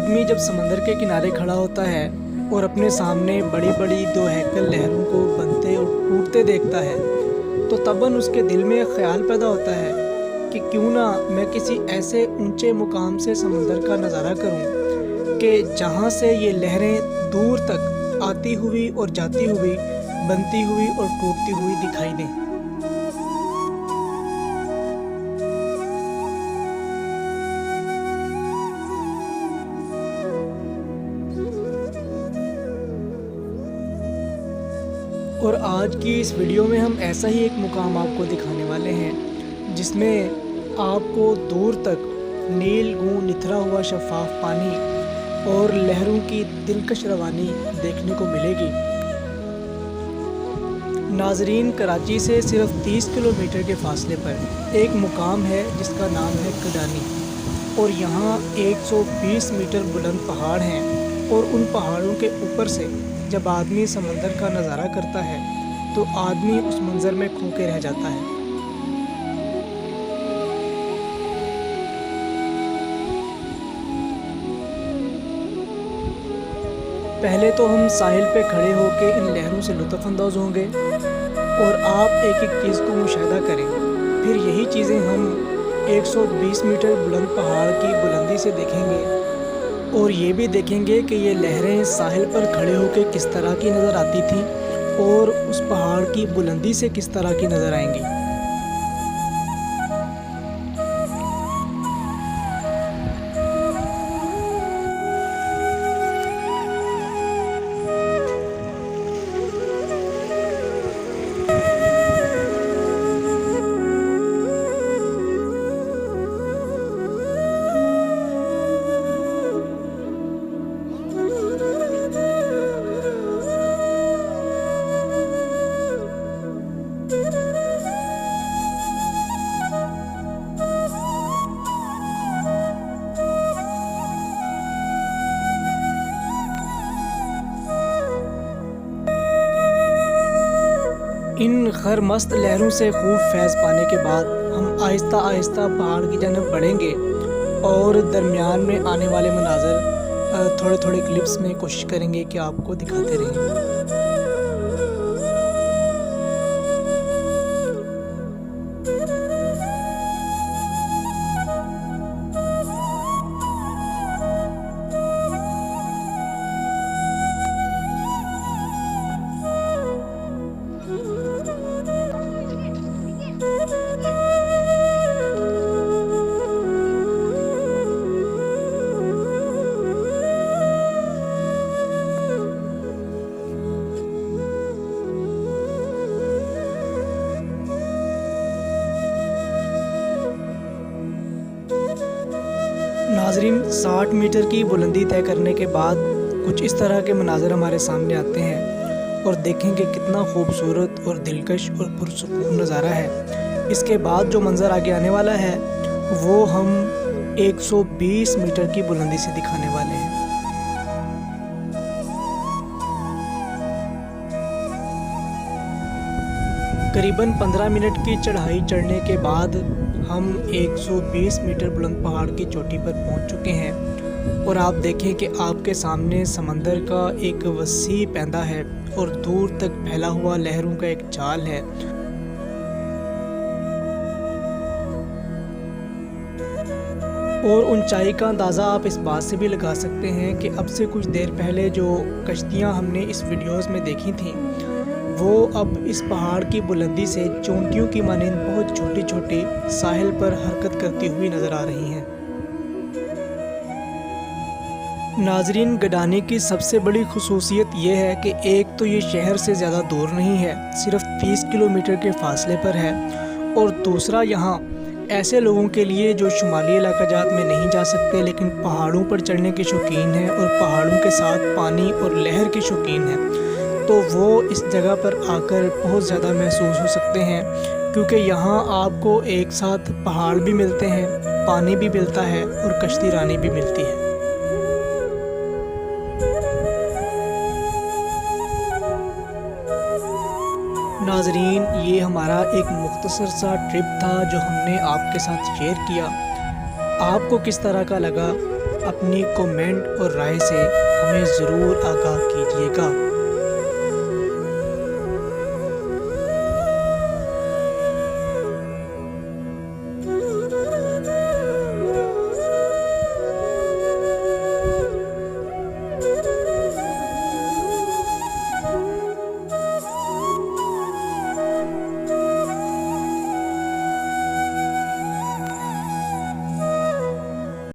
आदमी जब समंदर के किनारे खड़ा होता है और अपने सामने बड़ी बड़ी दो हैकल लहरों को बनते और टूटते देखता है तो तबन उसके दिल में एक ख्याल पैदा होता है कि क्यों ना मैं किसी ऐसे ऊंचे मुकाम से समंदर का नज़ारा करूं कि जहां से ये लहरें दूर तक आती हुई और जाती हुई, बनती हुई और टूटती हुई दिखाई दें। और आज की इस वीडियो में हम ऐसा ही एक मुकाम आपको दिखाने वाले हैं जिसमें आपको दूर तक नील गूं निथरा हुआ शफ़ाफ पानी और लहरों की दिलकश रवानी देखने को मिलेगी। नाजरीन, कराची से सिर्फ 30 किलोमीटर के फासले पर एक मुकाम है जिसका नाम है गडानी और यहाँ 120 मीटर बुलंद पहाड़ हैं और उन पहाड़ों के ऊपर से जब आदमी समंदर का नज़ारा करता है तो आदमी उस मंज़र में खो के रह जाता है। पहले तो हम साहिल पे खड़े होकर इन लहरों से लुत्फ़अंदाज़ होंगे और आप एक एक चीज़ को मुशाहिदा करें। फिर यही चीज़ें हम 120 मीटर बुलंद पहाड़ की बुलंदी से देखेंगे और ये भी देखेंगे कि ये लहरें साहिल पर खड़े होकर किस तरह की नज़र आती थी और उस पहाड़ की बुलंदी से किस तरह की नज़र आएंगी। इन खर मस्त लहरों से खूब फैज़ पाने के बाद हम आहिस्ता आहिस्ता पहाड़ की जानब बढ़ेंगे और दरमियान में आने वाले मनाज़र थोड़े थोड़े क्लिप्स में कोशिश करेंगे कि आपको दिखाते रहें। नाज़रीन, 60 मीटर की बुलंदी तय करने के बाद कुछ इस तरह के मनाज़र हमारे सामने आते हैं और देखेंगे कितना खूबसूरत और दिलकश और पुरसुकून नज़ारा है। इसके बाद जो मंज़र आगे आने वाला है वो हम 120 मीटर की बुलंदी से दिखाने वाले हैं। करीबन 15 मिनट की चढ़ाई चढ़ने के बाद हम 120 मीटर बुलंद पहाड़ की चोटी पर पहुंच चुके हैं और आप देखें कि आपके सामने समंदर का एक वसी पैंदा है और दूर तक फैला हुआ लहरों का एक जाल है। और ऊंचाई का अंदाज़ा आप इस बात से भी लगा सकते हैं कि अब से कुछ देर पहले जो कश्तियां हमने इस वीडियोस में देखी थीं वो अब इस पहाड़ की बुलंदी से चोंटियों की मानिंद बहुत छोटी छोटी साहिल पर हरकत करती हुई नज़र आ रही हैं। नाजरीन, गडानी की सबसे बड़ी खुसूसियत ये है कि एक तो ये शहर से ज़्यादा दूर नहीं है, सिर्फ 30 किलोमीटर के फासले पर है और दूसरा यहाँ ऐसे लोगों के लिए जो शुमाली इलाकाजात में नहीं जा सकते लेकिन पहाड़ों पर चढ़ने के शौकीन हैं और पहाड़ों के साथ पानी और लहर के शौकीन हैं, तो वो इस जगह पर आकर बहुत ज़्यादा महसूस हो सकते हैं क्योंकि यहाँ आपको एक साथ पहाड़ भी मिलते हैं, पानी भी मिलता है और कश्ती रानी भी मिलती है। नाजरीन, ये हमारा एक मुख्तसर सा ट्रिप था जो हमने आपके साथ शेयर किया। आपको किस तरह का लगा अपनी कमेंट और राय से हमें ज़रूर आगाह कीजिएगा।